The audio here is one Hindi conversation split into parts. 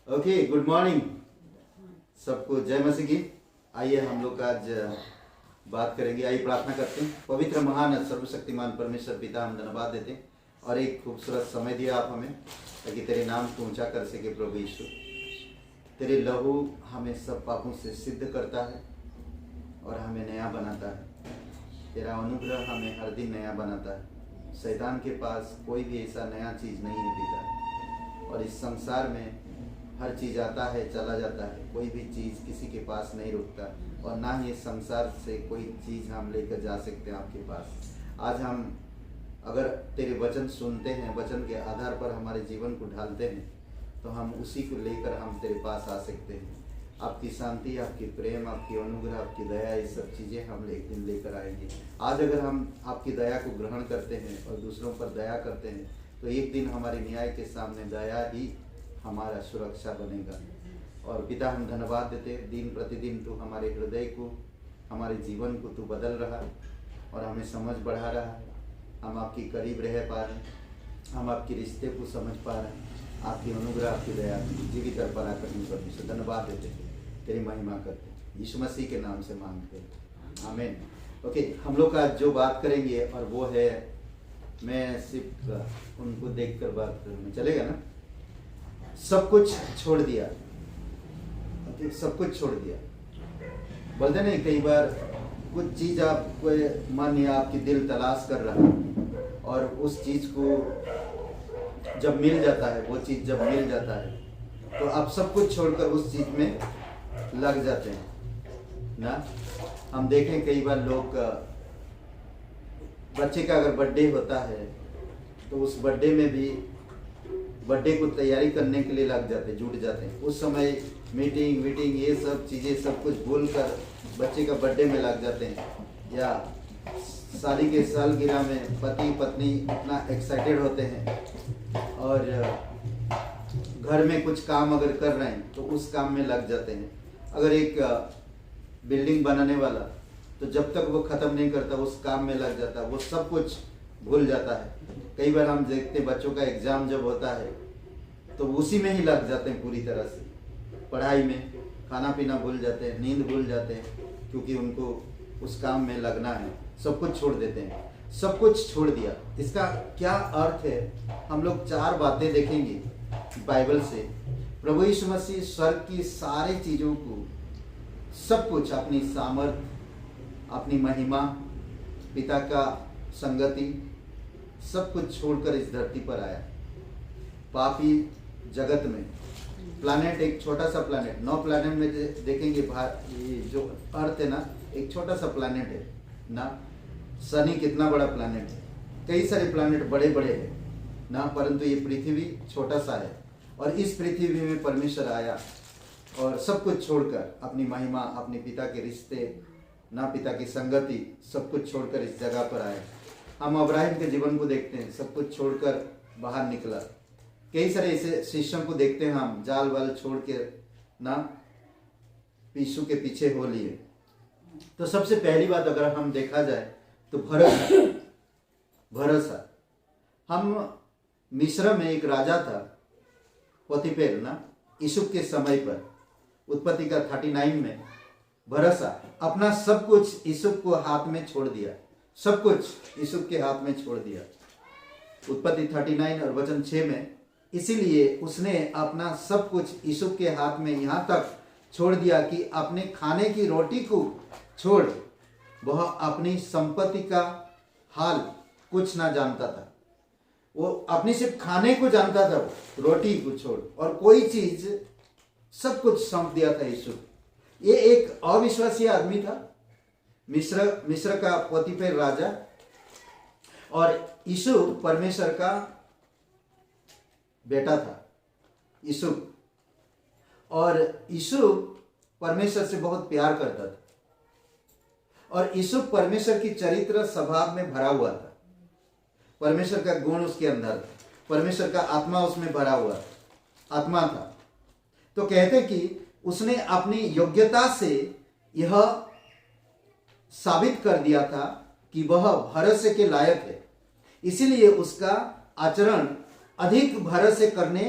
ओके, गुड मॉर्निंग सबको। जय मसीह की। आइए हम लोग आज बात करेंगे। आइए प्रार्थना करते हैं। पवित्र महान सर्वशक्तिमान परमेश्वर पिता, हम धन्यवाद देते हैं और एक खूबसूरत समय दिया आप हमें, ताकि तेरे नाम को ऊंचा कर सके। प्रभु यीशु, तेरे लहू हमें सब पापों से सिद्ध करता है और हमें नया बनाता है। तेरा अनुग्रह हमें हर दिन नया बनाता है। शैतान के पास कोई भी ऐसा नया चीज़ नहीं है पिता। और इस संसार में हर चीज़ आता है, चला जाता है, कोई भी चीज़ किसी के पास नहीं रुकता, और ना ही इस संसार से कोई चीज़ हम लेकर जा सकते हैं आपके पास। आज हम अगर तेरे वचन सुनते हैं, वचन के आधार पर हमारे जीवन को ढालते हैं, तो हम उसी को लेकर हम तेरे पास आ सकते हैं। आपकी शांति, आपकी प्रेम, आपकी अनुग्रह, आपकी दया, ये सब चीज़ें हम एक दिन लेकर आएंगे। आज अगर हम आपकी दया को ग्रहण करते हैं और दूसरों पर दया करते हैं, तो एक दिन हमारे न्याय के सामने दया ही हमारा सुरक्षा बनेगा। और पिता, हम धन्यवाद देते हैं, दिन प्रतिदिन तू हमारे हृदय को, हमारे जीवन को तू बदल रहा और हमें समझ बढ़ा रहा है। हम आपके करीब रह पा रहे हैं, हम आपके रिश्ते को समझ पा रहे हैं। आपकी अनुग्रह, आपकी दया जीवित और पराक्रमी परमेश्वर, धन्यवाद देते हैं, तेरी महिमा करते हैं। यीशु मसीह के नाम से मांगते हैं, आमीन। ओके, हम लोग आज जो बात करेंगे और वो है, मैं सिर्फ उनको देखकर बात करूँ, चलेगा ना? सब कुछ छोड़ दिया। सब कुछ छोड़ दिया बोलते नहीं, कई बार कुछ चीज़ आपको मन या आपकी दिल तलाश कर रहा है, और उस चीज़ को जब मिल जाता है, वो चीज़ जब मिल जाता है, तो आप सब कुछ छोड़कर उस चीज़ में लग जाते हैं ना। हम देखें कई बार लोग, बच्चे का अगर बर्थडे होता है तो उस बर्थडे में भी, बर्थडे को तैयारी करने के लिए लग जाते हैं, जुट जाते हैं। उस समय मीटिंग वीटिंग ये सब चीज़ें सब कुछ भूल कर बच्चे का बर्थडे में लग जाते हैं। या शादी के सालगिरह में पति पत्नी इतना एक्साइटेड होते हैं, और घर में कुछ काम अगर कर रहे हैं तो उस काम में लग जाते हैं। अगर एक बिल्डिंग बनाने वाला, तो जब तक वो ख़त्म नहीं करता उस काम में लग जाता है, वो सब कुछ भूल जाता है। कई बार हम देखते हैं बच्चों का एग्ज़ाम जब होता है तो उसी में ही लग जाते हैं पूरी तरह से। पढ़ाई में खाना पीना भूल जाते हैं, नींद भूल जाते हैं, क्योंकि उनको उस काम में लगना है। सब कुछ छोड़ देते हैं। सब कुछ छोड़ दिया, इसका क्या अर्थ है? हम लोग 4 बातें देखेंगे बाइबल से। प्रभु यीशु मसीह स्वर्ग की सारी चीज़ों को, सब कुछ, अपनी सामर्थ, अपनी महिमा, पिता का संगति, सब कुछ छोड़कर इस धरती पर आया। पापी जगत में, प्लैनेट, एक छोटा सा प्लैनेट, 9 प्लैनेट में देखेंगे, ये जो अर्थ है ना, एक छोटा सा प्लैनेट है ना। शनि कितना बड़ा प्लैनेट है, कई सारे प्लैनेट बड़े बड़े हैं ना, परंतु ये पृथ्वी छोटा सा है। और इस पृथ्वी में परमेश्वर आया और सब कुछ छोड़कर, अपनी महिमा, अपने पिता के रिश्ते ना, पिता की संगति, सब कुछ छोड़कर इस जगह पर आया। हम अब्राहिम के जीवन को देखते हैं, सब कुछ छोड़कर बाहर निकला। कई सारे ऐसे शिष्यों को देखते हैं हम, जाल वाल छोड़ के ना यीशु के पीछे हो लिए। तो सबसे पहली बात अगर हम देखा जाए तो भरोसा। भरोसा। हम मिस्र में एक राजा था, पोतीफेर ना, यूसुफ के समय पर, उत्पत्ति का 39 में, भरोसा, अपना सब कुछ यूसुफ को हाथ में छोड़ दिया। सब कुछ यूसुफ के हाथ में छोड़ दिया। उत्पत्ति 39 और वचन 6 में, इसीलिए उसने अपना सब कुछ यूसुफ के हाथ में यहाँ तक छोड़ दिया कि अपने खाने की रोटी को छोड़ वह अपनी संपत्ति का हाल कुछ ना जानता था। वो अपनी सिर्फ खाने को जानता था, वो रोटी को छोड़, और कोई चीज, सब कुछ सौंप दिया था यूसुफ। ये एक अविश्वासी आदमी था, मिस्र का पोतीफेर राजा, और यूसुफ परमेश्वर का बेटा था, यूसुफ। और यूसुफ परमेश्वर से बहुत प्यार करता था, और यूसुफ परमेश्वर की चरित्र स्वभाव में भरा हुआ था। परमेश्वर का गुण उसके अंदर था, परमेश्वर का आत्मा उसमें भरा हुआ आत्मा था। तो कहते कि उसने अपनी योग्यता से यह साबित कर दिया था कि वह भरोसे के लायक है, इसीलिए उसका आचरण अधिक भरोसे करने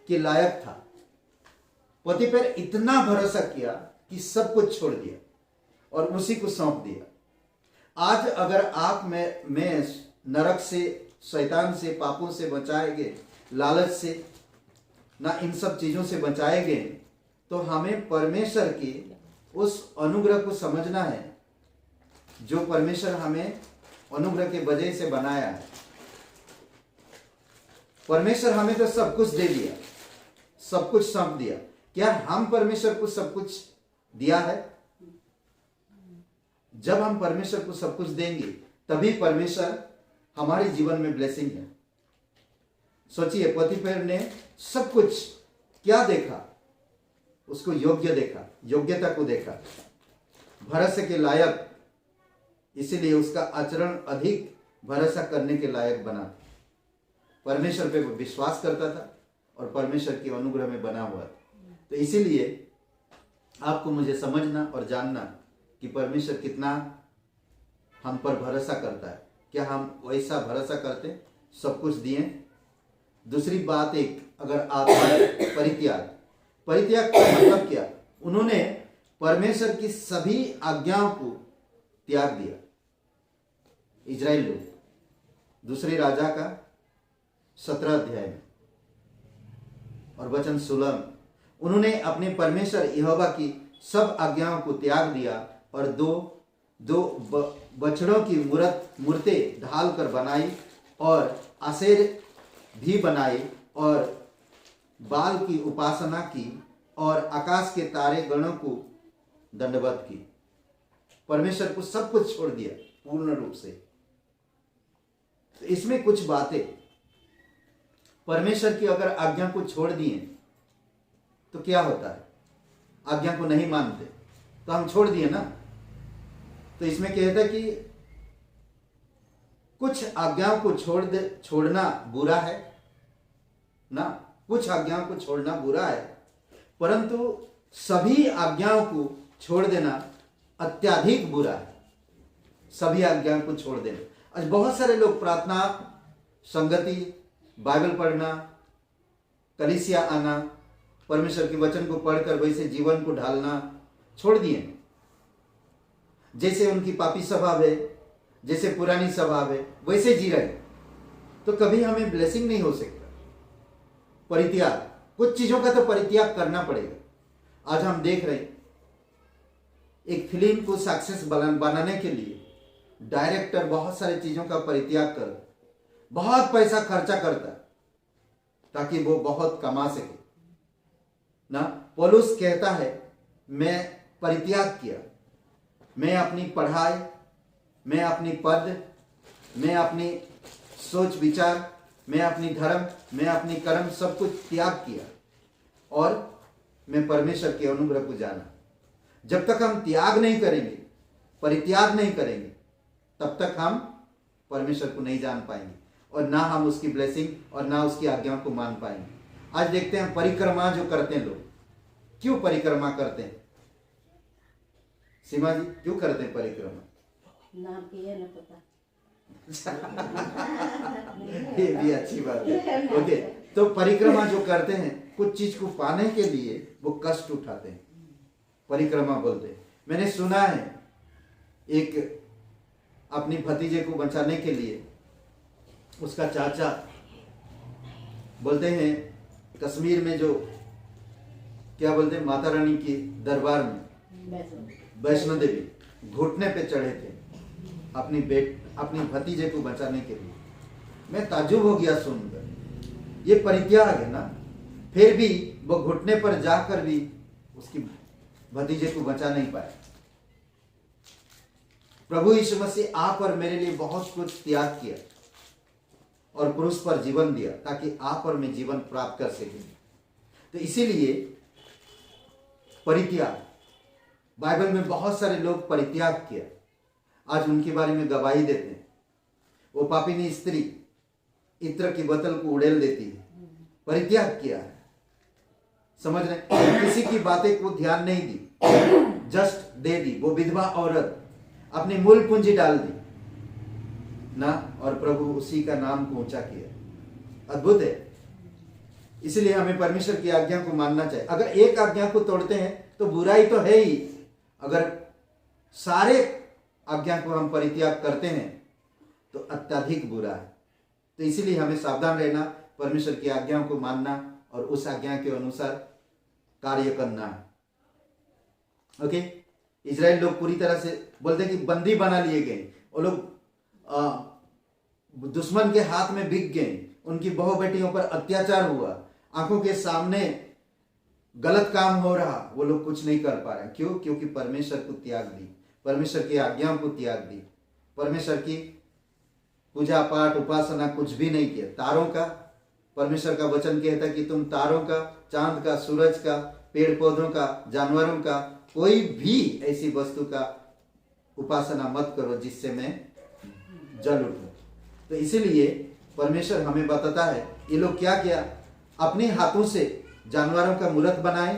के लायक था। पोतीफेर इतना भरोसा किया कि सब कुछ छोड़ दिया और उसी को सौंप दिया। आज अगर आप में नरक से, शैतान से, पापों से बचाएंगे, लालच से, ना इन सब चीजों से बचाएंगे, तो हमें परमेश्वर की उस अनुग्रह को समझना है जो परमेश्वर हमें अनुग्रह के वजह से बनाया है। परमेश्वर हमें तो सब कुछ दे दिया, सब कुछ सौंप दिया। क्या हम परमेश्वर को सब कुछ दिया है? जब हम परमेश्वर को सब कुछ देंगे तभी परमेश्वर हमारे जीवन में ब्लेसिंग है। सोचिए, पोतीफेर ने सब कुछ क्या देखा? उसको योग्य देखा, योग्यता को देखा, भरोसे के लायक, इसीलिए उसका आचरण अधिक भरोसा करने के लायक बना। परमेश्वर पे वो विश्वास करता था और परमेश्वर के अनुग्रह में बना हुआ था। तो इसीलिए आपको मुझे समझना और जानना कि परमेश्वर कितना हम पर भरोसा करता है। क्या हम वैसा भरोसा करते हैं? सब कुछ दिए। दूसरी बात, एक अगर आप परित्याग, परित्याग का मतलब क्या? उन्होंने परमेश्वर की सभी आज्ञाओं को त्याग दिया। इजराइल लोग, दूसरे राजा का 17 अध्याय में और वचन 16, उन्होंने अपने परमेश्वर यहोवा की सब आज्ञाओं को त्याग दिया और दो बछड़ों की मूर्तें ढाल कर बनाई और आसेर भी बनाई और बाल की उपासना की और आकाश के तारे गणों को दंडवत की। परमेश्वर को सब कुछ छोड़ दिया पूर्ण रूप से। तो इसमें कुछ बातें, परमेश्वर की अगर आज्ञा को छोड़ दिए तो क्या होता है? आज्ञा को नहीं मानते तो हम छोड़ दिए ना। तो इसमें कहता है कि कुछ आज्ञाओं को छोड़ना बुरा है ना, कुछ आज्ञाओं को छोड़ना बुरा है, परंतु सभी आज्ञाओं को छोड़ देना अत्यधिक बुरा है। सभी आज्ञाओं को छोड़ देना। आज बहुत सारे लोग प्रार्थना, संगति, बाइबल पढ़ना, कलीसिया आना, परमेश्वर के वचन को पढ़कर वैसे जीवन को ढालना छोड़ दिए। जैसे उनकी पापी स्वभाव है, जैसे पुरानी स्वभाव है, वैसे जी रहे, तो कभी हमें ब्लेसिंग नहीं हो सकता। परित्याग, कुछ चीजों का तो परित्याग करना पड़ेगा। आज हम देख रहे हैं एक फिल्म को सक्सेस बनाने के लिए डायरेक्टर बहुत सारी चीजों का परित्याग कर, बहुत पैसा खर्चा करता ताकि वो बहुत कमा सके ना। पौलुस कहता है, मैं परित्याग किया, मैं अपनी पढ़ाई, मैं अपनी पद, मैं अपनी सोच विचार, मैं अपनी धर्म, मैं अपनी कर्म, सब कुछ त्याग किया और मैं परमेश्वर के अनुग्रह को जाना। जब तक हम त्याग नहीं करेंगे, परित्याग नहीं करेंगे, तब तक हम परमेश्वर को नहीं जान पाएंगे और ना हम उसकी ब्लेसिंग और ना उसकी आज्ञाओं को मान पाएंगे। आज देखते हैं परिक्रमा जो करते हैं लोग, क्यों परिक्रमा करते हैं? सीमा जी, क्यों करते हैं परिक्रमा? नाम किया ना पता। ये भी अच्छी बात है। ओके, तो परिक्रमा जो करते हैं, कुछ चीज को पाने के लिए वो कष्ट उठाते हैं, परिक्रमा बोलते हैं। मैंने सुना है एक अपनी भतीजे को बचाने के लिए उसका चाचा बोलते हैं कश्मीर में जो क्या बोलते हैं, माता रानी की दरबार में वैष्णो देवी घुटने पे चढ़े थे अपनी भतीजे को बचाने के लिए। मैं ताज्जुब हो गया सुनकर, ये परित्याग है ना। फिर भी वो घुटने पर जाकर भी उसकी भतीजे को बचा नहीं पाए। प्रभु यीशु मसीह आप और मेरे लिए बहुत कुछ त्याग किया और क्रूस पर जीवन दिया ताकि आप और मैं जीवन प्राप्त कर सकें। तो इसीलिए परित्याग, बाइबल में बहुत सारे लोग परित्याग किया, आज उनके बारे में गवाही देते हैं। वो पापिनी स्त्री इत्र की बोतल को उड़ेल देती है, परित्याग किया है। समझ रहे, किसी की बातें को ध्यान नहीं दी, जस्ट दे दी। वो विधवा औरत अपनी मूल पूंजी डाल दी ना, और प्रभु उसी का नाम को ऊंचा किया। अद्भुत है। इसलिए हमें परमेश्वर की आज्ञा को मानना चाहिए। अगर एक आज्ञा को तोड़ते हैं तो बुराई तो है ही, अगर सारे आज्ञा को हम परित्याग करते हैं तो अत्यधिक बुरा है। तो इसीलिए हमें सावधान रहना, परमेश्वर की आज्ञाओं को मानना और उस आज्ञा के अनुसार कार्य करना है। ओके, इजराइल लोग पूरी तरह से बोलते हैं कि बंदी बना लिए गए, वो लोग दुश्मन के हाथ में बिक गए, उनकी बहु बेटियों पर अत्याचार हुआ, आंखों के सामने गलत काम हो रहा, वो लोग कुछ नहीं कर पा रहे। क्यों? क्योंकि परमेश्वर को त्याग दी, परमेश्वर की आज्ञाओं को त्याग दी, परमेश्वर की पूजा पाठ उपासना कुछ भी नहीं किया। तारों का, परमेश्वर का वचन कहता है कि तुम तारों का, चांद का, सूरज का, पेड़ पौधों का, जानवरों का, कोई भी ऐसी वस्तु का उपासना मत करो जिससे मैं जल उठूं। तो इसीलिए परमेश्वर हमें बताता है, ये लोग क्या किया, अपने हाथों से जानवरों का मूर्त बनाए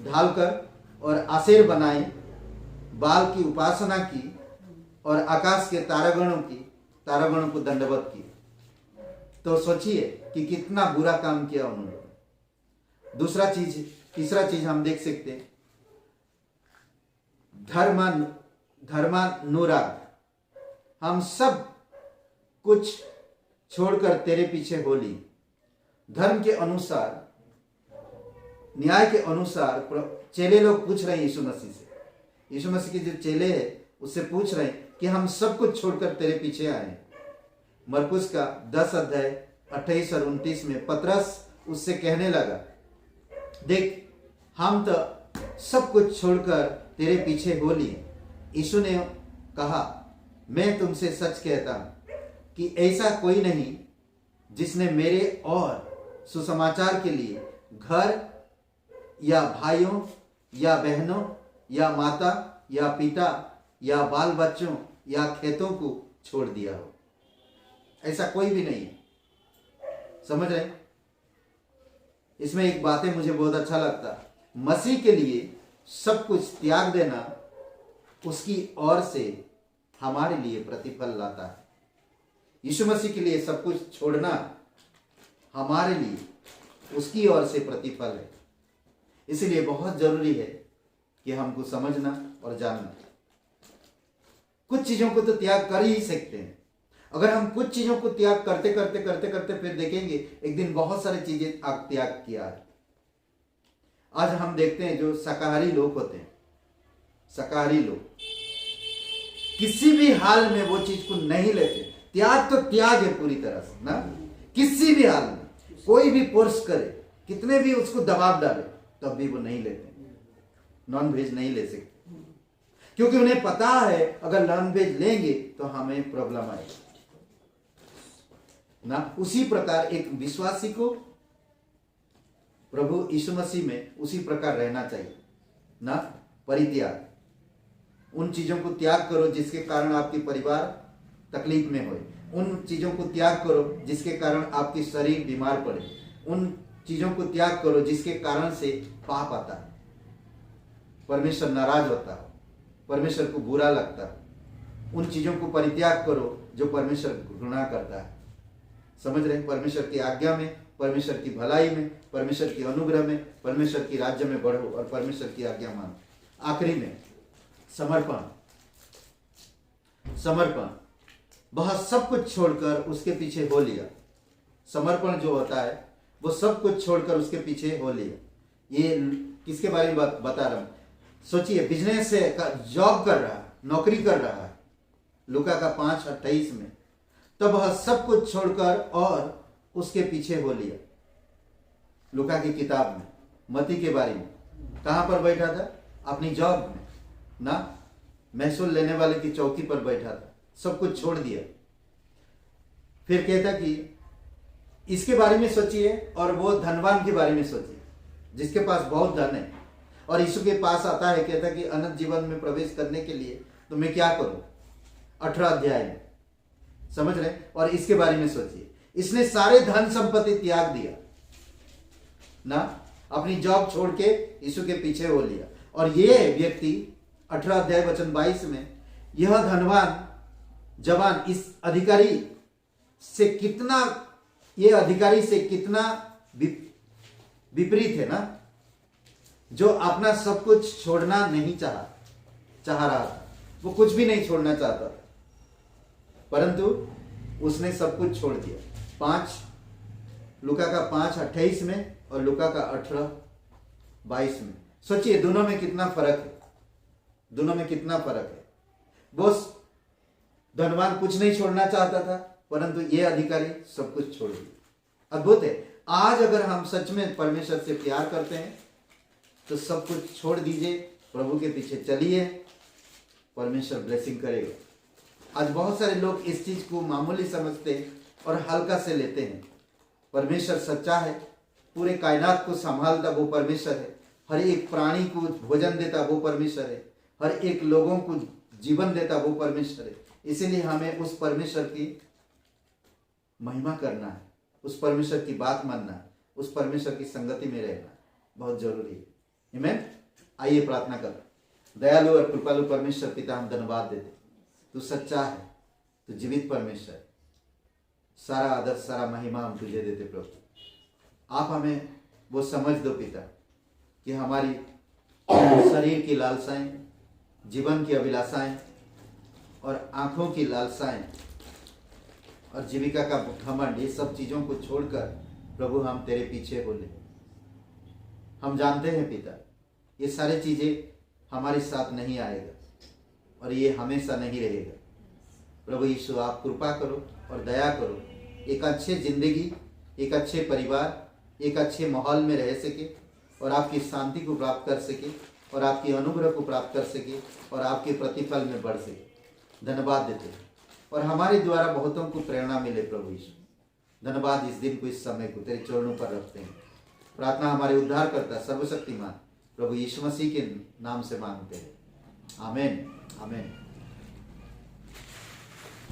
ढालकर और आसेर बनाए, बाल की उपासना की और आकाश के तारागणों को दंडवत की। तो सोचिए कि कितना बुरा काम किया उन्होंने। तीसरा चीज हम देख सकते हैं, धर्मानुराग, हम सब कुछ छोड़कर तेरे पीछे हो ली। धर्म के अनुसार, न्याय के अनुसार चेले लोग पूछ रहे हैं यीशु मसीह से, यीशु मसीह के जो चेले हैं उससे पूछ रहे हैं कि हम सब कुछ छोड़कर तेरे पीछे आए। मरकुस का 10 अध्याय 28 और 29 में पतरस उससे कहने लगा, देख हम तो सब कुछ छोड़कर तेरे पीछे हो लिए। यीशु ने कहा, मैं तुमसे सच कहता हूं कि ऐसा कोई नहीं जिसने मेरे और सुसमाचार के लिए घर या भाइयों या बहनों या माता या पिता या बाल बच्चों या खेतों को छोड़ दिया हो। ऐसा कोई भी नहीं है। समझ रहे? इसमें एक बात है, मुझे बहुत अच्छा लगता, मसीह के लिए सब कुछ त्याग देना उसकी ओर से हमारे लिए प्रतिफल लाता है। यीशु मसीह के लिए सब कुछ छोड़ना हमारे लिए उसकी ओर से प्रतिफल है। इसलिए बहुत जरूरी है कि हमको समझना और जानना। कुछ चीजों को तो त्याग कर ही सकते हैं। अगर हम कुछ चीजों को त्याग करते करते फिर देखेंगे एक दिन बहुत सारी चीजें आप त्याग किया है। आज हम देखते हैं जो शाकाहारी लोग होते हैं, शाकाहारी लोग किसी भी हाल में वो चीज को नहीं लेते। त्याग तो त्याग है पूरी तरह से ना, किसी भी हाल में कोई भी फोर्स करे, कितने भी उसको दबाव डाले, तब भी वो नहीं लेते। नॉन वेज नहीं ले सकते क्योंकि उन्हें पता है अगर नॉन वेज लेंगे तो हमें प्रॉब्लम आएगी ना। उसी प्रकार एक विश्वासी को प्रभु यीशु मसीह में उसी प्रकार रहना चाहिए ना। परित्याग, उन चीजों को त्याग करो जिसके कारण आपकी परिवार तकलीफ में हो, उन चीजों को त्याग करो जिसके कारण आपकी शरीर बीमार पड़े, उन चीजों को त्याग करो जिसके कारण से पाप आता है, परमेश्वर नाराज होता है, परमेश्वर को बुरा लगता है। उन चीजों को परित्याग करो जो परमेश्वर घृणा करता है। समझ रहे? परमेश्वर की आज्ञा में, परमेश्वर की भलाई में, परमेश्वर की अनुग्रह में, परमेश्वर की राज्य में बढ़ो और परमेश्वर की आज्ञा मानो। आखिरी में समर्पण। बहुत सब कुछ छोड़कर उसके पीछे हो लिया। समर्पण जो होता है वो सब कुछ छोड़कर उसके पीछे हो लिया। ये किसके बारे में बता रहा हूं? सोचिए, बिजनेस से जॉब कर रहा है, नौकरी कर रहा है, लूका का 5:28 में, तब वह सब कुछ छोड़कर और उसके पीछे हो लिया। लूका की किताब में मती के बारे में कहां पर बैठा था? अपनी जॉब में ना, महसूल लेने वाले की चौकी पर बैठा था, सब कुछ छोड़ दिया। फिर कहता कि इसके बारे में सोचिए और वो धनवान के बारे में सोचिए जिसके पास बहुत धन है और यीशु के पास आता है, कहता कि अनंत जीवन में प्रवेश करने के लिए तो मैं क्या करूं? 18 अध्याय में, समझ रहे? और इसके बारे में सोचिए, इसने सारे धन संपत्ति त्याग दिया ना, अपनी जॉब छोड़ के यीशु के पीछे हो लिया। और ये व्यक्ति 18 अध्याय वचन 22 में, यह धनवान जवान इस अधिकारी से कितना विपरीत है ना, जो अपना सब कुछ छोड़ना नहीं चाह रहा था, वो कुछ भी नहीं छोड़ना चाहता था, परंतु उसने सब कुछ छोड़ दिया। लूका का 5:28 में और लूका का 18:22 में। सोचिए दोनों में कितना फर्क है, दोनों में कितना फर्क है। वो धनवान कुछ नहीं छोड़ना चाहता था, परंतु ये अधिकारी सब कुछ छोड़ दिया। अद्भुत है। आज अगर हम सच में परमेश्वर से प्यार करते हैं तो सब कुछ छोड़ दीजिए, प्रभु के पीछे चलिए, परमेश्वर ब्लेसिंग करेगा। आज बहुत सारे लोग इस चीज को मामूली समझते हैं और हल्का से लेते हैं। परमेश्वर सच्चा है, पूरे कायनात को संभालता वो परमेश्वर है, हर एक प्राणी को भोजन देता वो परमेश्वर है, हर एक लोगों को जीवन देता वो परमेश्वर है। इसीलिए हमें उस परमेश्वर की महिमा करना है, उस परमेश्वर की बात मानना है, उस परमेश्वर की संगति में रहना बहुत जरूरी है। आमीन। आइए प्रार्थना कर। दयालु और कृपालु परमेश्वर पिता, हम धन्यवाद देते, तू सच्चा है, तू जीवित परमेश्वर है। सारा आदर सारा महिमा हम तुझे देते प्रभु। आप हमें वो समझ दो पिता कि हमारी शरीर की लालसाएं, जीवन की अभिलाषाएं और आंखों की लालसाएं और जीविका का घमंड, ये सब चीजों को छोड़कर प्रभु हम तेरे पीछे बोले। हम जानते हैं पिता, ये सारी चीजें हमारे साथ नहीं आएगा और ये हमेशा नहीं रहेगा। प्रभु यीशु, आप कृपा करो और दया करो, एक अच्छे जिंदगी, एक अच्छे परिवार, एक अच्छे माहौल में रह सके और आपकी शांति को प्राप्त कर सके और आपकी अनुग्रह को प्राप्त कर सके और आपके प्रतिफल में बढ़ सके। धन्यवाद देते हैं और हमारे द्वारा बहुतों को प्रेरणा मिले। प्रभु यीशु धन्यवाद, इस दिन को, इस समय को तेरे चरणों पर रखते हैं। प्रार्थना हमारे उद्धार करता सर्वशक्तिमान प्रभु यीशु मसीह के नाम से मांगते हैं। आमीन, आमीन।